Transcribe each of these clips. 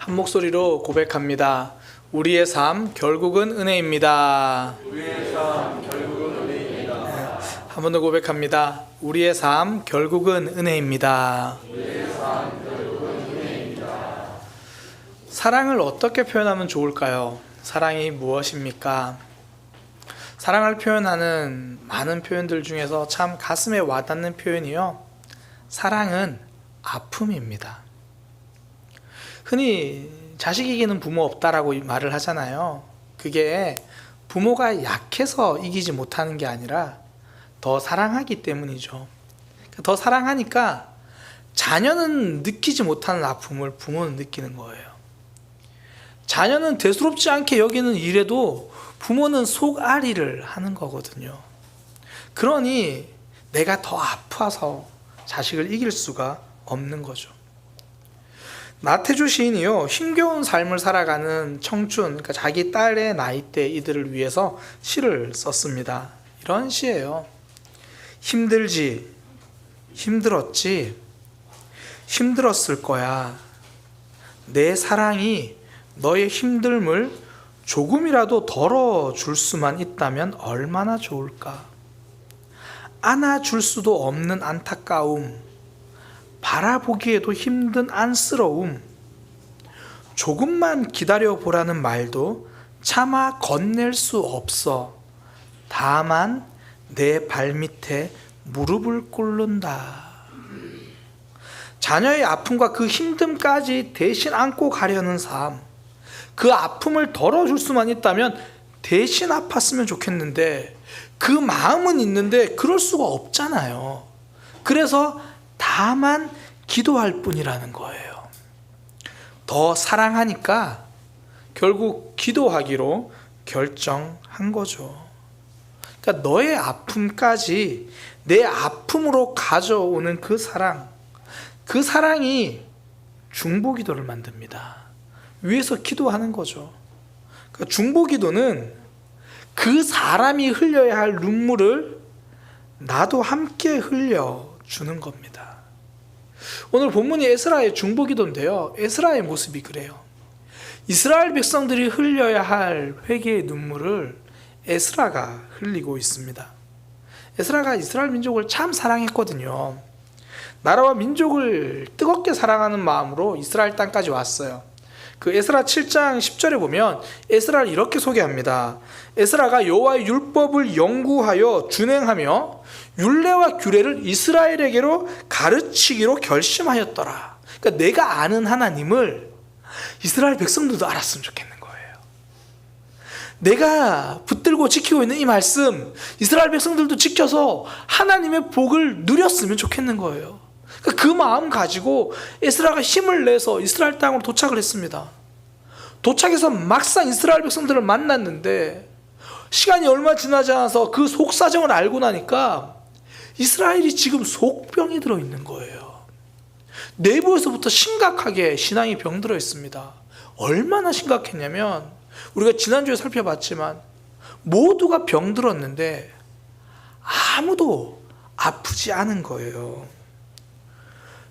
한 목소리로 고백합니다. 우리의 삶 결국은 은혜입니다. 우리의 삶 결국은 은혜입니다. 한 번 더 고백합니다. 우리의 삶 결국은 은혜입니다. 우리의 삶 결국은 은혜입니다. 사랑을 어떻게 표현하면 좋을까요? 사랑이 무엇입니까? 사랑을 표현하는 많은 표현들 중에서 참 가슴에 와닿는 표현이요, 사랑은 아픔입니다. 흔히 자식 이기는 부모 없다라고 말을 하잖아요. 그게 부모가 약해서 이기지 못하는 게 아니라 더 사랑하기 때문이죠. 더 사랑하니까 자녀는 느끼지 못하는 아픔을 부모는 느끼는 거예요. 자녀는 대수롭지 않게 여기는 일에도 부모는 속앓이를 하는 거거든요. 그러니 내가 더 아파서 자식을 이길 수가 없는 거죠. 나태주 시인이요, 힘겨운 삶을 살아가는 청춘, 그러니까 자기 딸의 나이대 이들을 위해서 시를 썼습니다. 이런 시예요. 힘들지, 힘들었지, 힘들었을 거야. 내 사랑이 너의 힘듦을 조금이라도 덜어줄 수만 있다면 얼마나 좋을까. 안아줄 수도 없는 안타까움, 바라보기에도 힘든 안쓰러움, 조금만 기다려보라는 말도 차마 건넬 수 없어. 다만 내 발밑에 무릎을 꿇는다. 자녀의 아픔과 그 힘듦까지 대신 안고 가려는 삶, 그 아픔을 덜어줄 수만 있다면 대신 아팠으면 좋겠는데 그 마음은 있는데 그럴 수가 없잖아요. 그래서 다만 기도할 뿐이라는 거예요. 더 사랑하니까 결국 기도하기로 결정한 거죠. 그러니까 너의 아픔까지 내 아픔으로 가져오는 그 사랑, 그 사랑이 중보기도를 만듭니다. 위에서 기도하는 거죠. 그러니까 중보기도는 그 사람이 흘려야 할 눈물을 나도 함께 흘려주는 겁니다. 오늘 본문이 에스라의 중보기도인데요, 에스라의 모습이 그래요. 이스라엘 백성들이 흘려야 할 회개의 눈물을 에스라가 흘리고 있습니다. 에스라가 이스라엘 민족을 참 사랑했거든요. 나라와 민족을 뜨겁게 사랑하는 마음으로 이스라엘 땅까지 왔어요. 그 에스라 7장 10절에 보면 에스라를 이렇게 소개합니다. 에스라가 여호와의 율법을 연구하여 준행하며 율례와 규례를 이스라엘에게로 가르치기로 결심하였더라. 그러니까 내가 아는 하나님을 이스라엘 백성들도 알았으면 좋겠는 거예요. 내가 붙들고 지키고 있는 이 말씀 이스라엘 백성들도 지켜서 하나님의 복을 누렸으면 좋겠는 거예요. 그 마음 가지고 에스라가 힘을 내서 이스라엘 땅으로 도착을 했습니다. 도착해서 막상 이스라엘 백성들을 만났는데 시간이 얼마 지나지 않아서 그 속사정을 알고 나니까 이스라엘이 지금 속병이 들어있는 거예요. 내부에서부터 심각하게 신앙이 병들어 있습니다. 얼마나 심각했냐면 우리가 지난주에 살펴봤지만 모두가 병들었는데 아무도 아프지 않은 거예요.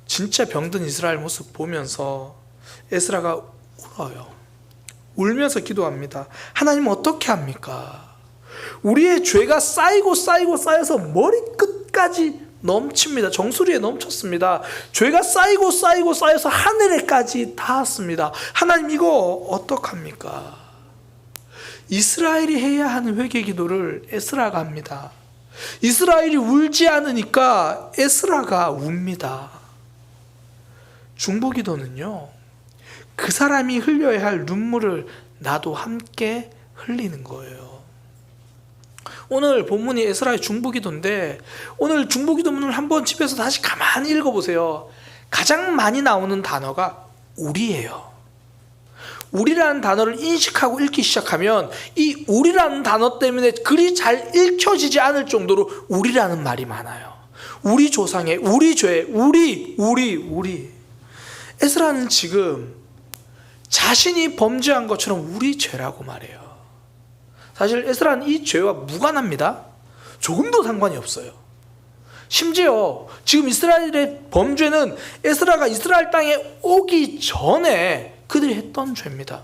진짜 병든 이스라엘 모습 보면서 에스라가 울어요. 울면서 기도합니다. 하나님 어떻게 합니까? 우리의 죄가 쌓여서 머리끝까지 넘칩니다. 정수리에 넘쳤습니다. 죄가 쌓여서 하늘에까지 닿았습니다. 하나님 이거 어떡합니까? 이스라엘이 해야 하는 회개 기도를 에스라가 합니다. 이스라엘이 울지 않으니까 에스라가 웁니다. 중보기도는요, 그 사람이 흘려야 할 눈물을 나도 함께 흘리는 거예요. 오늘 본문이 에스라의 중보기도인데 오늘 중보기도문을 한번 집에서 다시 가만히 읽어보세요. 가장 많이 나오는 단어가 우리예요. 우리라는 단어를 인식하고 읽기 시작하면 이 우리라는 단어 때문에 글이 잘 읽혀지지 않을 정도로 우리라는 말이 많아요. 우리 조상의, 우리 죄, 우리. 에스라는 지금 자신이 범죄한 것처럼 우리 죄라고 말해요. 사실 에스라는 이 죄와 무관합니다. 조금도 상관이 없어요. 심지어 지금 이스라엘의 범죄는 에스라가 이스라엘 땅에 오기 전에 그들이 했던 죄입니다.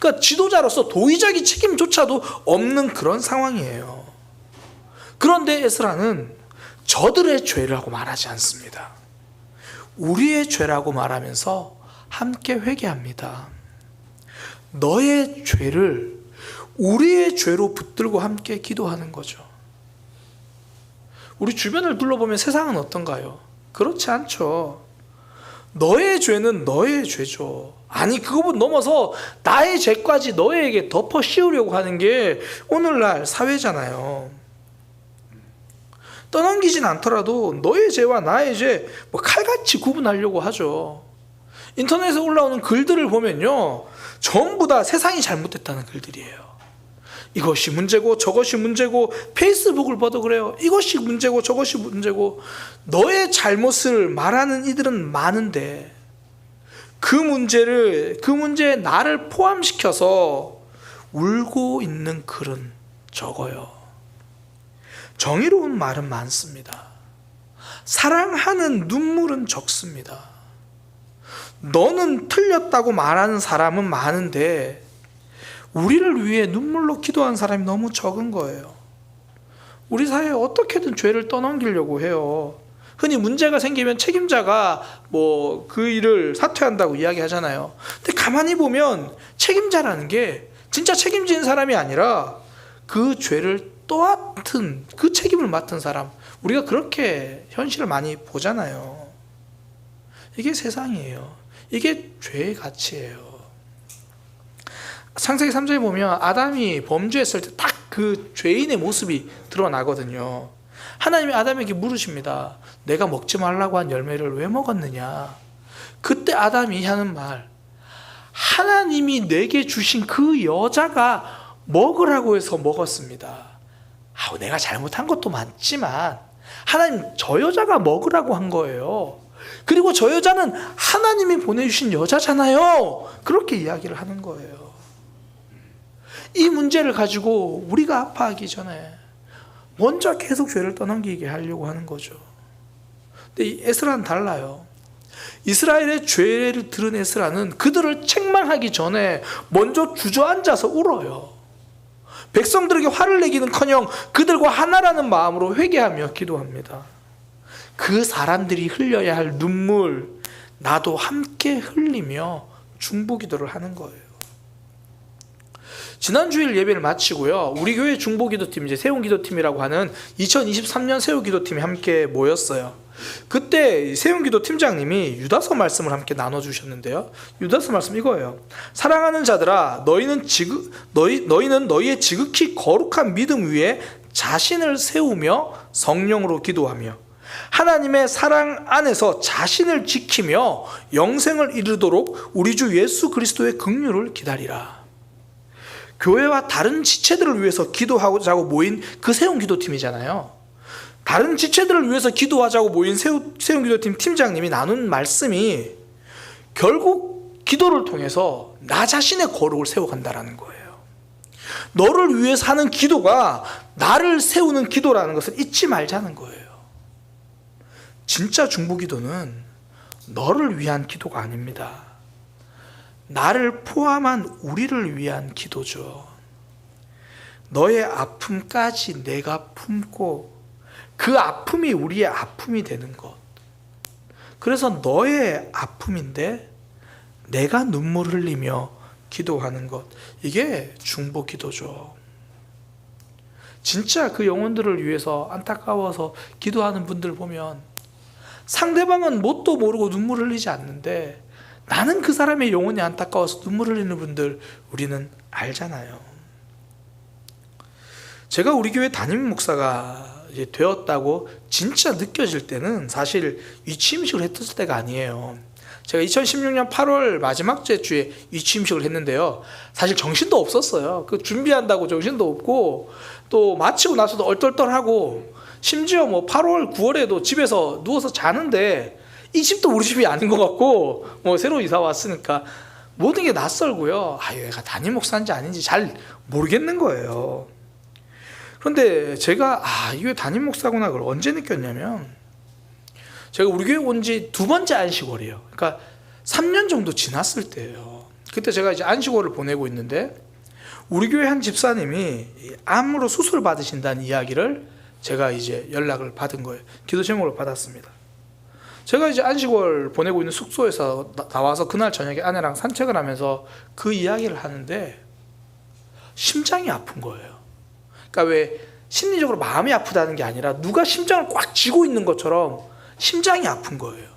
그러니까 지도자로서 도의적인 책임조차도 없는 그런 상황이에요. 그런데 에스라는 저들의 죄라고 말하지 않습니다. 우리의 죄라고 말하면서 함께 회개합니다. 너의 죄를 우리의 죄로 붙들고 함께 기도하는 거죠. 우리 주변을 둘러보면 세상은 어떤가요? 그렇지 않죠. 너의 죄는 너의 죄죠. 아니, 그거보다 넘어서 나의 죄까지 너에게 덮어 씌우려고 하는 게 오늘날 사회잖아요. 떠넘기진 않더라도 너의 죄와 나의 죄 칼같이 구분하려고 하죠. 인터넷에 올라오는 글들을 보면요, 전부 다 세상이 잘못됐다는 글들이에요. 이것이 문제고 저것이 문제고, 페이스북을 봐도 그래요. 이것이 문제고 저것이 문제고, 너의 잘못을 말하는 이들은 많은데 그 문제에 나를 포함시켜서 울고 있는 글은 적어요. 정의로운 말은 많습니다. 사랑하는 눈물은 적습니다. 너는 틀렸다고 말하는 사람은 많은데 우리를 위해 눈물로 기도한 사람이 너무 적은 거예요. 우리 사회에 어떻게든 죄를 떠넘기려고 해요. 흔히 문제가 생기면 책임자가 그 일을 사퇴한다고 이야기하잖아요. 근데 가만히 보면 책임자라는 게 진짜 책임진 사람이 아니라 그 죄를 떠안은, 그 책임을 맡은 사람, 우리가 그렇게 현실을 많이 보잖아요. 이게 세상이에요. 이게 죄의 가치예요. 창세기 3장에 보면 아담이 범죄했을 때 딱 그 죄인의 모습이 드러나거든요. 하나님이 아담에게 물으십니다. 내가 먹지 말라고 한 열매를 왜 먹었느냐? 그때 아담이 하는 말, 하나님이 내게 주신 그 여자가 먹으라고 해서 먹었습니다. 내가 잘못한 것도 많지만 하나님, 저 여자가 먹으라고 한 거예요. 그리고 저 여자는 하나님이 보내주신 여자잖아요. 그렇게 이야기를 하는 거예요. 이 문제를 가지고 우리가 아파하기 전에 먼저 계속 죄를 떠넘기게 하려고 하는 거죠. 근데 이 에스라는 달라요. 이스라엘의 죄를 들은 에스라는 그들을 책망하기 전에 먼저 주저앉아서 울어요. 백성들에게 화를 내기는커녕 그들과 하나라는 마음으로 회개하며 기도합니다. 그 사람들이 흘려야 할 눈물, 나도 함께 흘리며 중보기도를 하는 거예요. 지난 주일 예배를 마치고요, 우리 교회 중보기도팀, 이제 세움기도팀이라고 하는 2023년 세움기도팀이 함께 모였어요. 그때 세움기도 팀장님이 유다서 말씀을 함께 나눠주셨는데요. 유다서 말씀 이거예요. 사랑하는 자들아, 너희는 너희의 지극히 거룩한 믿음 위에 자신을 세우며 성령으로 기도하며 하나님의 사랑 안에서 자신을 지키며 영생을 이루도록 우리 주 예수 그리스도의 긍휼을 기다리라. 교회와 다른 지체들을 위해서 기도하자고 모인 그 세움기도팀이잖아요. 다른 지체들을 위해서 기도하자고 모인 세움기도팀 팀장님이 나눈 말씀이 결국 기도를 통해서 나 자신의 거룩을 세워간다라는 거예요. 너를 위해서 하는 기도가 나를 세우는 기도라는 것을 잊지 말자는 거예요. 진짜 중보기도는 너를 위한 기도가 아닙니다. 나를 포함한 우리를 위한 기도죠. 너의 아픔까지 내가 품고 그 아픔이 우리의 아픔이 되는 것. 그래서 너의 아픔인데 내가 눈물 흘리며 기도하는 것. 이게 중보 기도죠. 진짜 그 영혼들을 위해서 안타까워서 기도하는 분들 보면 상대방은 뭣도 모르고 눈물 흘리지 않는데 나는 그 사람의 영혼이 안타까워서 눈물 흘리는 분들 우리는 알잖아요. 제가 우리 교회 담임 목사가 이제 되었다고 진짜 느껴질 때는 사실 위치임식을 했을 때가 아니에요. 제가 2016년 8월 마지막 주에 위치임식을 했는데요. 사실 정신도 없었어요. 그 준비한다고 정신도 없고 또 마치고 나서도 얼떨떨하고 심지어 8월 9월에도 집에서 누워서 자는데 이 집도 우리 집이 아닌 것 같고 새로 이사 왔으니까 모든 게 낯설고요. 얘가 담임 목사인지 아닌지 잘 모르겠는 거예요. 그런데 제가 이게 담임 목사구나 그걸 언제 느꼈냐면 제가 우리 교회 온 지 두 번째 안식월이에요. 그러니까 3년 정도 지났을 때예요. 그때 제가 이제 안식월을 보내고 있는데 우리 교회 한 집사님이 암으로 수술 받으신다는 이야기를 제가 이제 연락을 받은 거예요. 기도 제목을 받았습니다. 제가 이제 안식월 보내고 있는 숙소에서 나와서 그날 저녁에 아내랑 산책을 하면서 그 이야기를 하는데 심장이 아픈 거예요. 그러니까 왜 심리적으로 마음이 아프다는 게 아니라 누가 심장을 꽉 쥐고 있는 것처럼 심장이 아픈 거예요.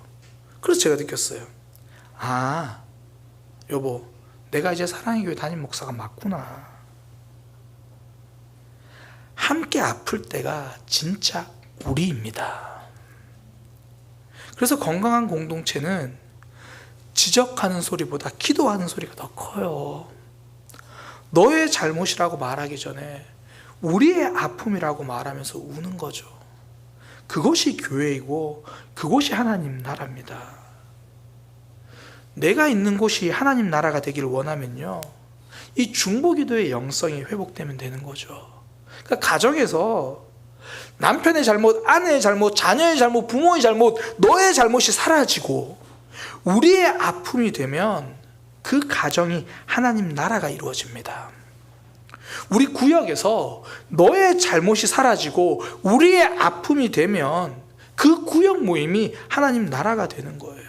그래서 제가 느꼈어요. 아, 여보, 내가 이제 사랑의 교회 담임 목사가 맞구나. 함께 아플 때가 진짜 우리입니다. 그래서 건강한 공동체는 지적하는 소리보다 기도하는 소리가 더 커요. 너의 잘못이라고 말하기 전에 우리의 아픔이라고 말하면서 우는 거죠. 그것이 교회이고 그것이 하나님 나라입니다. 내가 있는 곳이 하나님 나라가 되기를 원하면요, 이 중보기도의 영성이 회복되면 되는 거죠. 그러니까 가정에서 남편의 잘못, 아내의 잘못, 자녀의 잘못, 부모의 잘못, 너의 잘못이 사라지고 우리의 아픔이 되면 그 가정이 하나님 나라가 이루어집니다. 우리 구역에서 너의 잘못이 사라지고 우리의 아픔이 되면 그 구역 모임이 하나님 나라가 되는 거예요.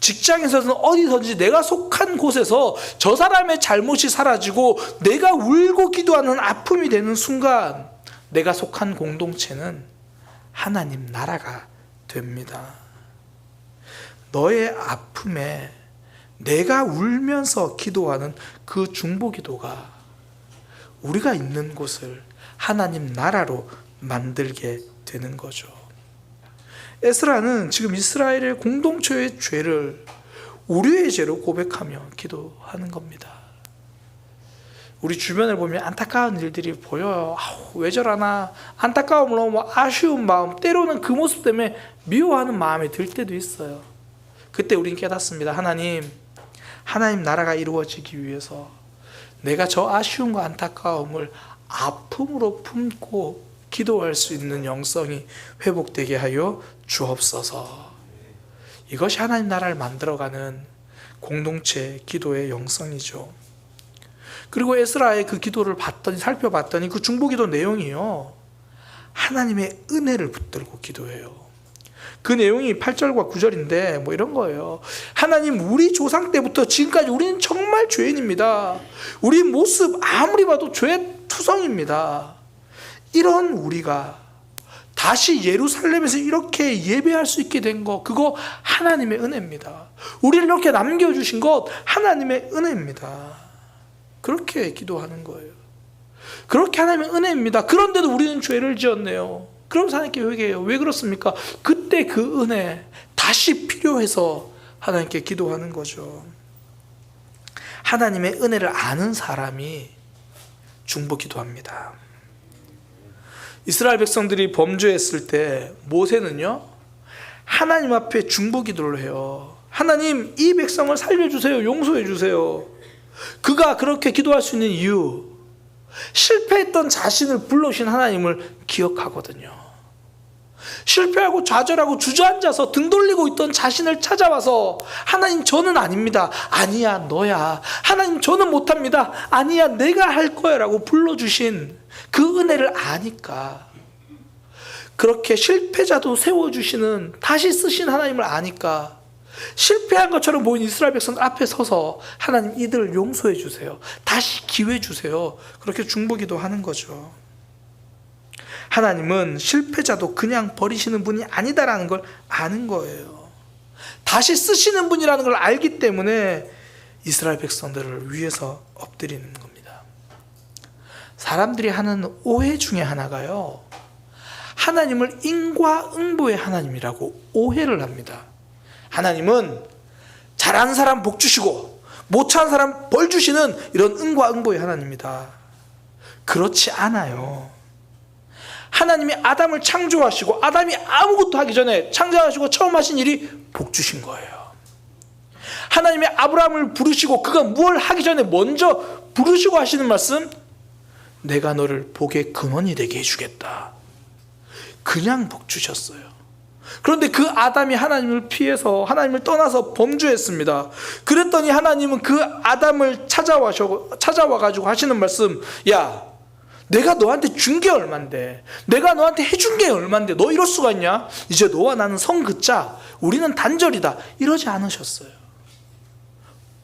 직장에서는 어디든지 내가 속한 곳에서 저 사람의 잘못이 사라지고 내가 울고 기도하는 아픔이 되는 순간 내가 속한 공동체는 하나님 나라가 됩니다. 너의 아픔에 내가 울면서 기도하는 그 중보기도가 우리가 있는 곳을 하나님 나라로 만들게 되는 거죠. 에스라는 지금 이스라엘의 공동체의 죄를 우리의 죄로 고백하며 기도하는 겁니다. 우리 주변을 보면 안타까운 일들이 보여요. 왜 저러나, 안타까움을 너무 아쉬운 마음, 때로는 그 모습 때문에 미워하는 마음이 들 때도 있어요. 그때 우린 깨닫습니다. 하나님 나라가 이루어지기 위해서 내가 저 아쉬움과 안타까움을 아픔으로 품고 기도할 수 있는 영성이 회복되게 하여 주옵소서. 이것이 하나님 나라를 만들어가는 공동체 기도의 영성이죠. 그리고 에스라의 그 기도를 살펴봤더니 그 중보기도 내용이요, 하나님의 은혜를 붙들고 기도해요. 그 내용이 8절과 9절인데 뭐 이런 거예요. 하나님, 우리 조상 때부터 지금까지 우리는 정말 죄인입니다. 우리 모습 아무리 봐도 죄투성입니다. 이런 우리가 다시 예루살렘에서 이렇게 예배할 수 있게 된 거, 그거 하나님의 은혜입니다. 우리를 이렇게 남겨주신 것 하나님의 은혜입니다. 그렇게 기도하는 거예요. 그렇게 하나님의 은혜입니다. 그런데도 우리는 죄를 지었네요. 그럼 하나님께 회개해요. 왜 그렇습니까? 그때 그 은혜 다시 필요해서 하나님께 기도하는 거죠. 하나님의 은혜를 아는 사람이 중보 기도합니다. 이스라엘 백성들이 범죄했을 때 모세는요, 하나님 앞에 중보 기도를 해요. 하나님, 이 백성을 살려주세요. 용서해 주세요. 그가 그렇게 기도할 수 있는 이유, 실패했던 자신을 불러오신 하나님을 기억하거든요. 실패하고 좌절하고 주저앉아서 등 돌리고 있던 자신을 찾아와서 하나님, 저는 아닙니다. 아니야, 너야. 하나님, 저는 못합니다. 아니야, 내가 할 거야 라고 불러주신 그 은혜를 아니까, 그렇게 실패자도 세워주시는, 다시 쓰신 하나님을 아니까 실패한 것처럼 보인 이스라엘 백성들 앞에 서서 하나님, 이들을 용서해 주세요. 다시 기회 주세요. 그렇게 중보기도 하는 거죠. 하나님은 실패자도 그냥 버리시는 분이 아니다라는 걸 아는 거예요. 다시 쓰시는 분이라는 걸 알기 때문에 이스라엘 백성들을 위해서 엎드리는 겁니다. 사람들이 하는 오해 중에 하나가요, 하나님을 인과응보의 하나님이라고 오해를 합니다. 하나님은 잘하는 사람 복 주시고 못하는 사람 벌 주시는 이런 인과응보의 하나님입니다. 그렇지 않아요. 하나님이 아담을 창조하시고 아담이 아무것도 하기 전에 창조하시고 처음 하신 일이 복 주신 거예요. 하나님이 아브라함을 부르시고 그가 무엇을 하기 전에 먼저 부르시고 하시는 말씀, 내가 너를 복의 근원이 되게 해주겠다. 그냥 복 주셨어요. 그런데 그 아담이 하나님을 피해서 하나님을 떠나서 범죄했습니다. 그랬더니 하나님은 그 아담을 찾아와가지고 하시는 말씀, 야, 내가 너한테 준 게 얼만데, 내가 너한테 해준 게 얼만데 너 이럴 수가 있냐? 이제 너와 나는 성 긋자, 우리는 단절이다, 이러지 않으셨어요.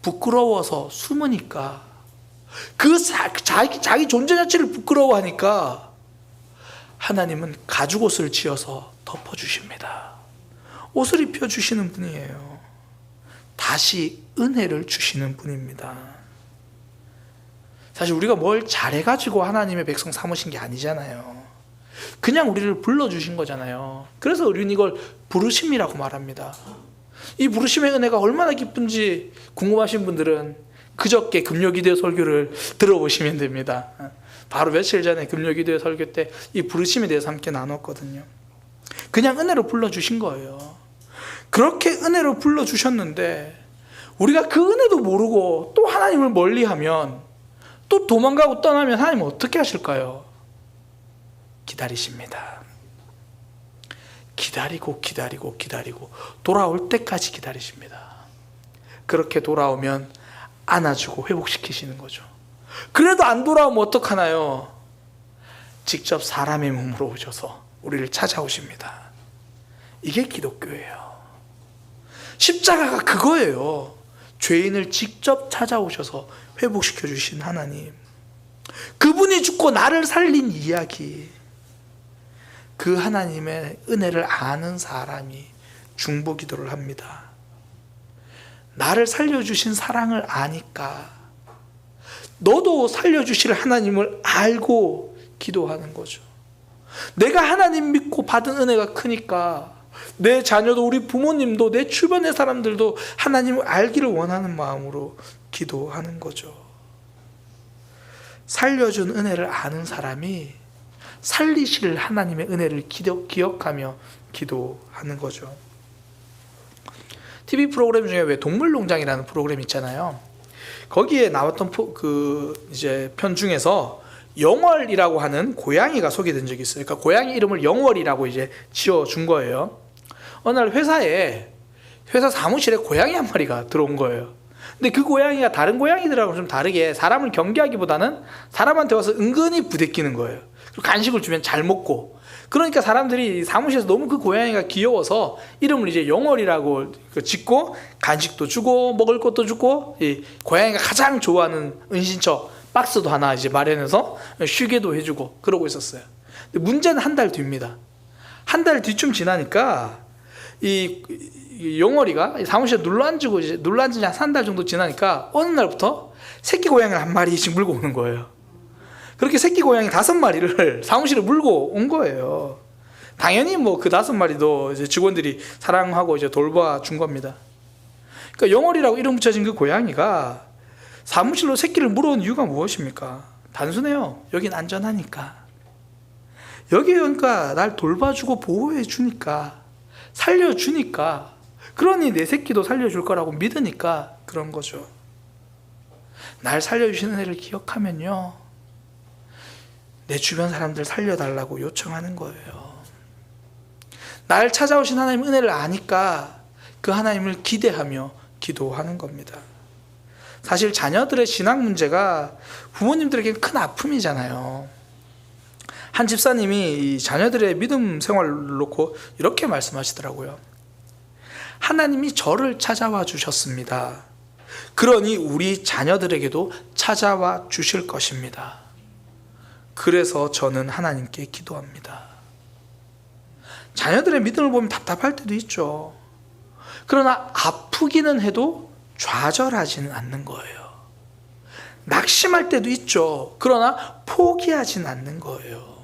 부끄러워서 숨으니까, 자기 존재 자체를 부끄러워하니까 하나님은 가죽옷을 지어서 덮어주십니다. 옷을 입혀주시는 분이에요. 다시 은혜를 주시는 분입니다. 사실 우리가 뭘 잘해가지고 하나님의 백성 삼으신 게 아니잖아요. 그냥 우리를 불러주신 거잖아요. 그래서 우리는 이걸 부르심이라고 말합니다. 이 부르심의 은혜가 얼마나 기쁜지 궁금하신 분들은 그저께 금요기도회 설교를 들어보시면 됩니다. 바로 며칠 전에 금요기도회 설교 때 이 부르심에 대해서 함께 나눴거든요. 그냥 은혜로 불러주신 거예요. 그렇게 은혜로 불러주셨는데 우리가 그 은혜도 모르고 또 하나님을 멀리하면, 또 도망가고 떠나면 하나님은 어떻게 하실까요? 기다리십니다. 기다리고 돌아올 때까지 기다리십니다. 그렇게 돌아오면 안아주고 회복시키시는 거죠. 그래도 안 돌아오면 어떡하나요? 직접 사람의 몸으로 오셔서 우리를 찾아오십니다. 이게 기독교예요. 십자가가 그거예요. 죄인을 직접 찾아오셔서 회복시켜 주신 하나님, 그분이 죽고 나를 살린 이야기, 그 하나님의 은혜를 아는 사람이 중보기도를 합니다. 나를 살려주신 사랑을 아니까 너도 살려주실 하나님을 알고 기도하는 거죠. 내가 하나님 믿고 받은 은혜가 크니까 내 자녀도, 우리 부모님도, 내 주변의 사람들도 하나님을 알기를 원하는 마음으로 기도하는 거죠. 살려준 은혜를 아는 사람이 살리실 하나님의 은혜를 기억하며 기도하는 거죠. TV 프로그램 중에 왜 동물농장이라는 프로그램 있잖아요. 거기에 나왔던 이제 편 중에서 영월이라고 하는 고양이가 소개된 적이 있어요. 그러니까 고양이 이름을 영월이라고 이제 지어준 거예요. 어느 날 회사 사무실에 고양이 한 마리가 들어온 거예요. 근데 그 고양이가 다른 고양이들하고 좀 다르게 사람을 경계하기보다는 사람한테 와서 은근히 부대끼는 거예요. 그리고 간식을 주면 잘 먹고. 그러니까 사람들이 사무실에서 너무 그 고양이가 귀여워서 이름을 이제 영월이라고 짓고 간식도 주고 먹을 것도 주고, 이 고양이가 가장 좋아하는 은신처 박스도 하나 이제 마련해서 쉬게도 해주고 그러고 있었어요. 근데 문제는 한 달 뒤입니다. 한 달 뒤쯤 지나니까 이 영월이가 사무실에 눌러앉은 지 한 달 정도 지나니까 어느 날부터 새끼 고양이를 한 마리씩 물고 오는 거예요. 그렇게 새끼 고양이 5마리를 사무실에 물고 온 거예요. 당연히 뭐 그 5마리도 이제 직원들이 사랑하고 이제 돌봐준 겁니다. 그러니까 영월이라고 이름 붙여진 그 고양이가 사무실로 새끼를 물어온 이유가 무엇입니까? 단순해요. 여긴 안전하니까. 여기 오니까 날 돌봐주고 보호해 주니까, 살려주니까, 그러니 내 새끼도 살려줄 거라고 믿으니까 그런 거죠. 날 살려주시는 애를 기억하면요, 내 주변 사람들 살려달라고 요청하는 거예요. 날 찾아오신 하나님 은혜를 아니까 그 하나님을 기대하며 기도하는 겁니다. 사실 자녀들의 신앙 문제가 부모님들에게 큰 아픔이잖아요. 한 집사님이 이 자녀들의 믿음 생활을 놓고 이렇게 말씀하시더라고요. 하나님이 저를 찾아와 주셨습니다. 그러니 우리 자녀들에게도 찾아와 주실 것입니다. 그래서 저는 하나님께 기도합니다. 자녀들의 믿음을 보면 답답할 때도 있죠. 그러나 아프기는 해도 좌절하지는 않는 거예요. 낙심할 때도 있죠. 그러나 포기하지는 않는 거예요.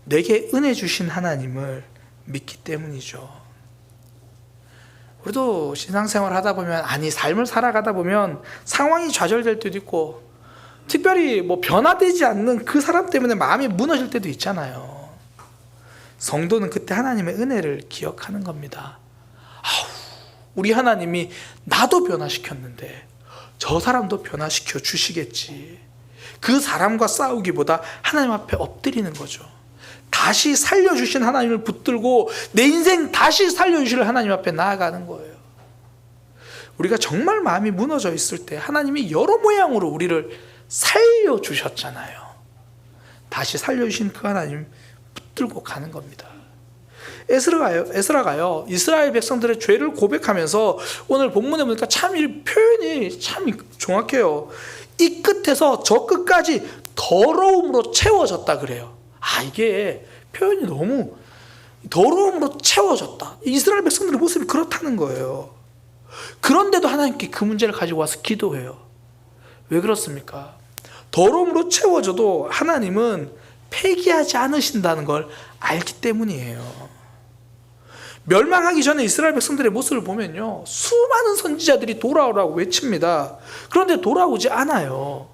내게 은혜 주신 하나님을 믿기 때문이죠. 우리도 신앙생활 하다 보면, 삶을 살아가다 보면 상황이 좌절될 때도 있고, 특별히 뭐 변화되지 않는 그 사람 때문에 마음이 무너질 때도 있잖아요. 성도는 그때 하나님의 은혜를 기억하는 겁니다. 우리 하나님이 나도 변화시켰는데 저 사람도 변화시켜 주시겠지. 그 사람과 싸우기보다 하나님 앞에 엎드리는 거죠. 다시 살려주신 하나님을 붙들고 내 인생 다시 살려주실 하나님 앞에 나아가는 거예요. 우리가 정말 마음이 무너져 있을 때 하나님이 여러 모양으로 우리를 살려주셨잖아요. 다시 살려주신 그 하나님 붙들고 가는 겁니다. 에스라가요 이스라엘 백성들의 죄를 고백하면서 오늘 본문에 보니까 참 이 표현이 참 정확해요. 이 끝에서 저 끝까지 더러움으로 채워졌다 그래요. 이게 표현이 너무 더러움으로 채워졌다. 이스라엘 백성들의 모습이 그렇다는 거예요. 그런데도 하나님께 그 문제를 가지고 와서 기도해요. 왜 그렇습니까? 더러움으로 채워져도 하나님은 폐기하지 않으신다는 걸 알기 때문이에요. 멸망하기 전에 이스라엘 백성들의 모습을 보면요, 수많은 선지자들이 돌아오라고 외칩니다. 그런데 돌아오지 않아요.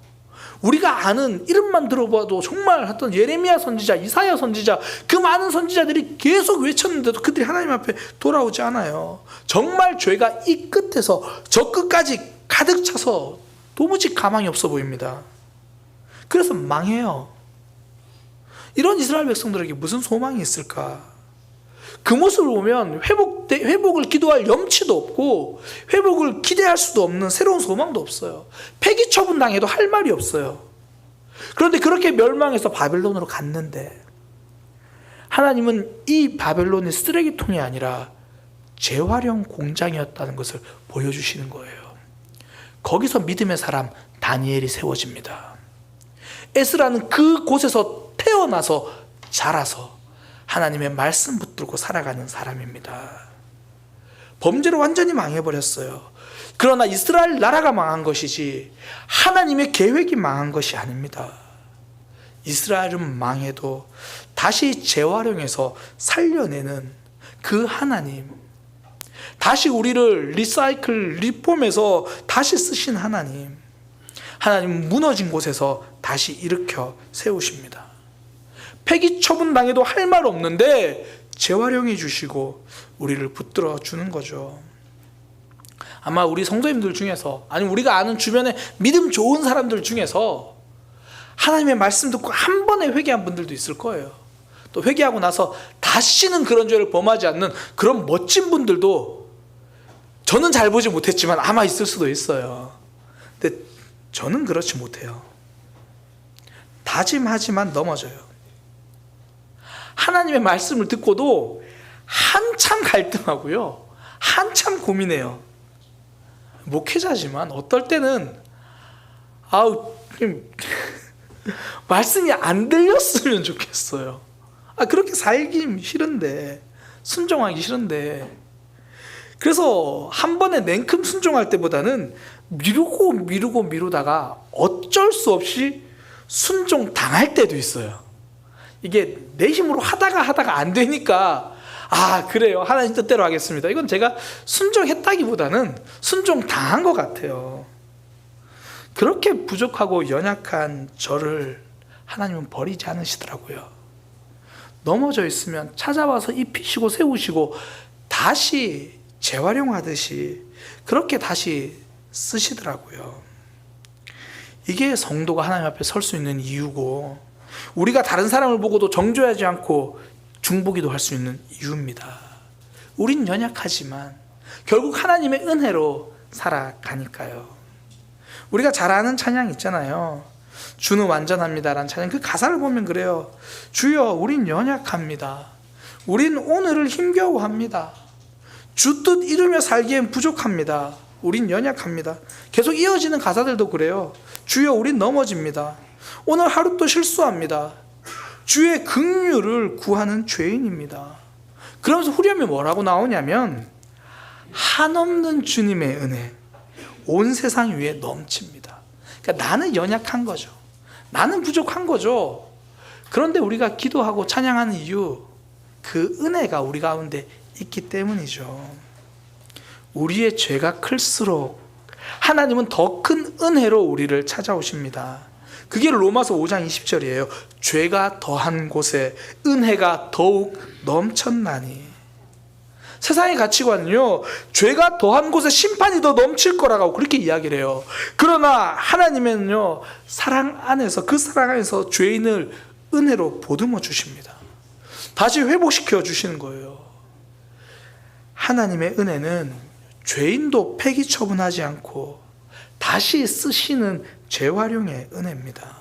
우리가 아는 이름만 들어봐도 정말 어떤 예레미야 선지자, 이사야 선지자, 그 많은 선지자들이 계속 외쳤는데도 그들이 하나님 앞에 돌아오지 않아요. 정말 죄가 이 끝에서 저 끝까지 가득 차서 도무지 가망이 없어 보입니다. 그래서 망해요. 이런 이스라엘 백성들에게 무슨 소망이 있을까? 그 모습을 보면 회복을 기도할 염치도 없고 회복을 기대할 수도 없는 새로운 소망도 없어요. 폐기 처분당해도 할 말이 없어요. 그런데 그렇게 멸망해서 바벨론으로 갔는데 하나님은 이 바벨론이 쓰레기통이 아니라 재활용 공장이었다는 것을 보여주시는 거예요. 거기서 믿음의 사람 다니엘이 세워집니다. 에스라는 그곳에서 태어나서 자라서 하나님의 말씀 붙들고 살아가는 사람입니다. 범죄로 완전히 망해버렸어요. 그러나 이스라엘 나라가 망한 것이지 하나님의 계획이 망한 것이 아닙니다. 이스라엘은 망해도 다시 재활용해서 살려내는 그 하나님, 다시 우리를 리폼해서 다시 쓰신 하나님, 하나님은 무너진 곳에서 다시 일으켜 세우십니다. 폐기 처분당해도 할 말 없는데 재활용해 주시고 우리를 붙들어 주는 거죠. 아마 우리 성도님들 중에서, 아니 우리가 아는 주변에 믿음 좋은 사람들 중에서 하나님의 말씀 듣고 한 번에 회개한 분들도 있을 거예요. 또 회개하고 나서 다시는 그런 죄를 범하지 않는 그런 멋진 분들도 저는 잘 보지 못했지만 아마 있을 수도 있어요. 근데 저는 그렇지 못해요. 다짐하지만 넘어져요. 하나님의 말씀을 듣고도 한참 갈등하고요, 한참 고민해요. 목회자지만 어떨 때는 말씀이 안 들렸으면 좋겠어요. 그렇게 살기 싫은데, 순종하기 싫은데. 그래서 한 번에 냉큼 순종할 때보다는 미루다가 어쩔 수 없이 순종 당할 때도 있어요. 이게 내 힘으로 하다가 안 되니까 그래요, 하나님 뜻대로 하겠습니다. 이건 제가 순종했다기보다는 순종 당한 것 같아요. 그렇게 부족하고 연약한 저를 하나님은 버리지 않으시더라고요. 넘어져 있으면 찾아와서 입히시고 세우시고 다시 재활용하듯이 그렇게 다시 쓰시더라고요. 이게 성도가 하나님 앞에 설 수 있는 이유고, 우리가 다른 사람을 보고도 정죄하지 않고 중보기도 할 수 있는 이유입니다. 우린 연약하지만 결국 하나님의 은혜로 살아가니까요. 우리가 잘 아는 찬양 있잖아요. 주는 완전합니다라는 찬양, 그 가사를 보면 그래요. 주여 우린 연약합니다. 우린 오늘을 힘겨워합니다. 주 뜻 이루며 살기엔 부족합니다. 우린 연약합니다. 계속 이어지는 가사들도 그래요. 주여 우린 넘어집니다. 오늘 하루 또 실수합니다. 주의 긍휼을 구하는 죄인입니다. 그러면서 후렴이 뭐라고 나오냐면, 한없는 주님의 은혜 온 세상 위에 넘칩니다. 그러니까 나는 연약한 거죠. 나는 부족한 거죠. 그런데 우리가 기도하고 찬양하는 이유, 그 은혜가 우리 가운데 있기 때문이죠. 우리의 죄가 클수록 하나님은 더 큰 은혜로 우리를 찾아오십니다. 그게 로마서 5장 20절이에요. 죄가 더한 곳에 은혜가 더욱 넘쳤나니. 세상의 가치관은요, 죄가 더한 곳에 심판이 더 넘칠 거라고 그렇게 이야기를 해요. 그러나 하나님은요, 사랑 안에서, 그 사랑 안에서 죄인을 은혜로 보듬어 주십니다. 다시 회복시켜 주시는 거예요. 하나님의 은혜는 죄인도 폐기 처분하지 않고 다시 쓰시는 재활용의 은혜입니다.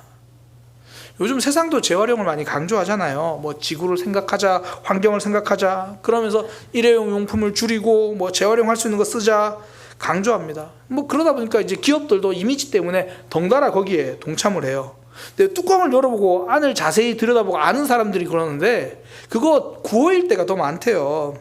요즘 세상도 재활용을 많이 강조하잖아요. 뭐 지구를 생각하자, 환경을 생각하자, 그러면서 일회용 용품을 줄이고 뭐 재활용할 수 있는 거 쓰자 강조합니다. 뭐 그러다 보니까 이제 기업들도 이미지 때문에 덩달아 거기에 동참을 해요. 근데 뚜껑을 열어보고 안을 자세히 들여다보고 아는 사람들이 그러는데 그거 9호일 때가 더 많대요.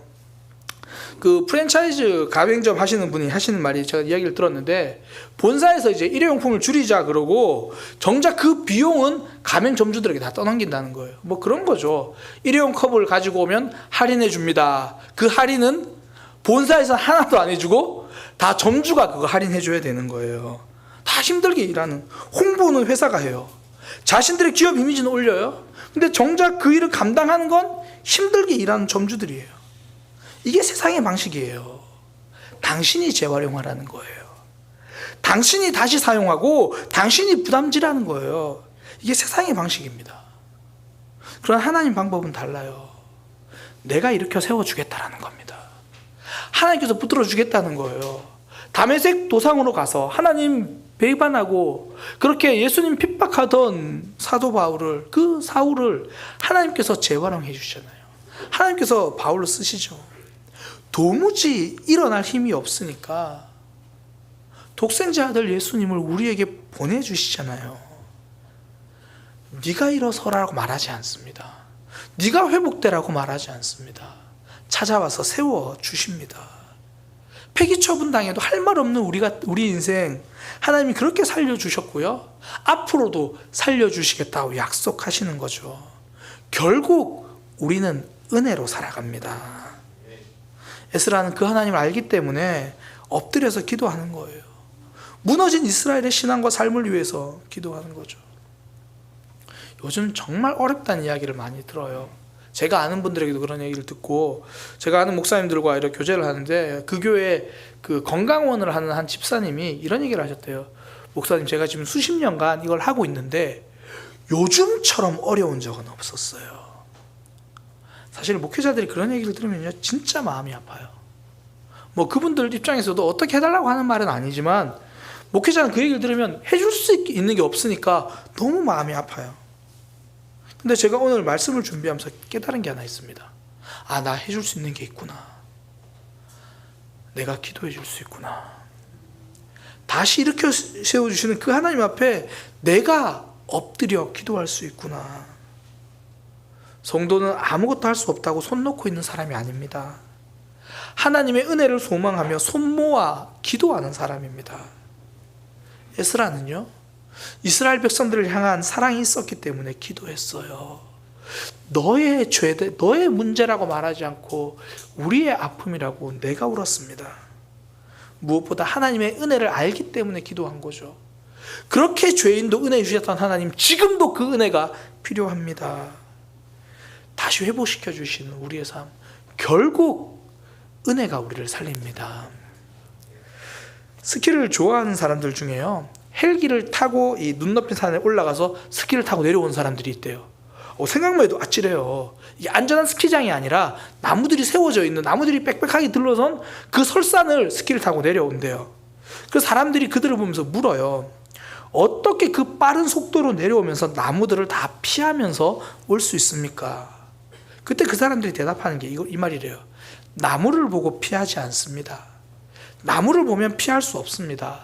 그 프랜차이즈 가맹점 하시는 분이 하시는 말이 제가 이야기를 들었는데, 본사에서 이제 일회용품을 줄이자 그러고 정작 그 비용은 가맹점주들에게 다 떠넘긴다는 거예요. 뭐 그런 거죠. 일회용 컵을 가지고 오면 할인해 줍니다. 그 할인은 본사에서 하나도 안 해주고 다 점주가 그거 할인해 줘야 되는 거예요. 다 힘들게 일하는, 홍보는 회사가 해요. 자신들의 기업 이미지는 올려요. 근데 정작 그 일을 감당하는 건 힘들게 일하는 점주들이에요. 이게 세상의 방식이에요. 당신이 재활용하라는 거예요. 당신이 다시 사용하고 당신이 부담지라는 거예요. 이게 세상의 방식입니다. 그러나 하나님 방법은 달라요. 내가 일으켜 세워주겠다라는 겁니다. 하나님께서 붙들어 주겠다는 거예요. 다메섹 도상으로 가서 하나님 배반하고 그렇게 예수님 핍박하던 사도 바울을, 그 사울을 하나님께서 재활용해 주시잖아요. 하나님께서 바울로 쓰시죠. 도무지 일어날 힘이 없으니까 독생자 아들 예수님을 우리에게 보내주시잖아요. 네가 일어서라고 말하지 않습니다. 네가 회복되라고 말하지 않습니다. 찾아와서 세워주십니다. 폐기 처분당해도 할 말 없는 우리 인생 하나님이 그렇게 살려주셨고요, 앞으로도 살려주시겠다고 약속하시는 거죠. 결국 우리는 은혜로 살아갑니다. 에스라는 그 하나님을 알기 때문에 엎드려서 기도하는 거예요. 무너진 이스라엘의 신앙과 삶을 위해서 기도하는 거죠. 요즘 정말 어렵다는 이야기를 많이 들어요. 제가 아는 분들에게도 그런 얘기를 듣고, 제가 아는 목사님들과 이렇게 교제를 하는데 그 교회에 그 건강원을 하는 한 집사님이 이런 얘기를 하셨대요. 목사님, 제가 지금 수십 년간 이걸 하고 있는데 요즘처럼 어려운 적은 없었어요. 사실 목회자들이 그런 얘기를 들으면요, 진짜 마음이 아파요. 뭐 그분들 입장에서도 어떻게 해달라고 하는 말은 아니지만 목회자는 그 얘기를 들으면 해줄 수 있는 게 없으니까 너무 마음이 아파요. 근데 제가 오늘 말씀을 준비하면서 깨달은 게 하나 있습니다. 아, 나 해줄 수 있는 게 있구나. 내가 기도해 줄 수 있구나. 다시 일으켜 세워주시는 그 하나님 앞에 내가 엎드려 기도할 수 있구나. 성도는 아무것도 할 수 없다고 손 놓고 있는 사람이 아닙니다. 하나님의 은혜를 소망하며 손 모아 기도하는 사람입니다. 에스라는요, 이스라엘 백성들을 향한 사랑이 있었기 때문에 기도했어요. 너의 죄, 너의 문제라고 말하지 않고 우리의 아픔이라고 내가 울었습니다. 무엇보다 하나님의 은혜를 알기 때문에 기도한 거죠. 그렇게 죄인도 은혜 주셨던 하나님, 지금도 그 은혜가 필요합니다. 다시 회복시켜 주시는 우리의 삶, 결국 은혜가 우리를 살립니다. 스키를 좋아하는 사람들 중에요, 헬기를 타고 이 눈 높은 산에 올라가서 스키를 타고 내려온 사람들이 있대요. 생각만 해도 아찔해요. 이게 안전한 스키장이 아니라 나무들이 세워져 있는, 나무들이 빽빽하게 들러선 그 설산을 스키를 타고 내려온대요. 그 사람들이 그들을 보면서 물어요. 어떻게 그 빠른 속도로 내려오면서 나무들을 다 피하면서 올 수 있습니까? 그때 그 사람들이 대답하는 게 이 말이래요. 나무를 보고 피하지 않습니다. 나무를 보면 피할 수 없습니다.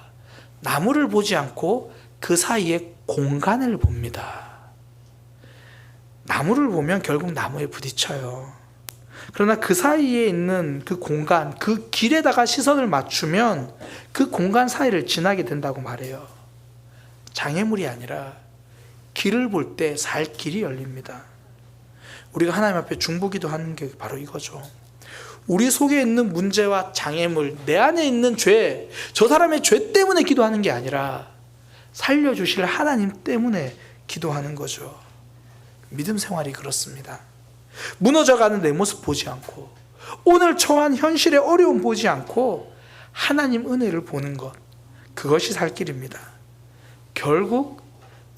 나무를 보지 않고 그 사이에 공간을 봅니다. 나무를 보면 결국 나무에 부딪혀요. 그러나 그 사이에 있는 그 공간, 그 길에다가 시선을 맞추면 그 공간 사이를 지나게 된다고 말해요. 장애물이 아니라 길을 볼 때 살 길이 열립니다. 우리가 하나님 앞에 중보기도 하는 게 바로 이거죠. 우리 속에 있는 문제와 장애물, 내 안에 있는 죄, 저 사람의 죄 때문에 기도하는 게 아니라 살려주실 하나님 때문에 기도하는 거죠. 믿음 생활이 그렇습니다. 무너져가는 내 모습 보지 않고, 오늘 처한 현실의 어려움 보지 않고 하나님 은혜를 보는 것, 그것이 살 길입니다. 결국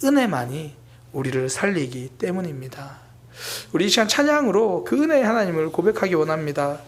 은혜만이 우리를 살리기 때문입니다. 우리 이 시간 찬양으로 그 은혜의 하나님을 고백하기 원합니다.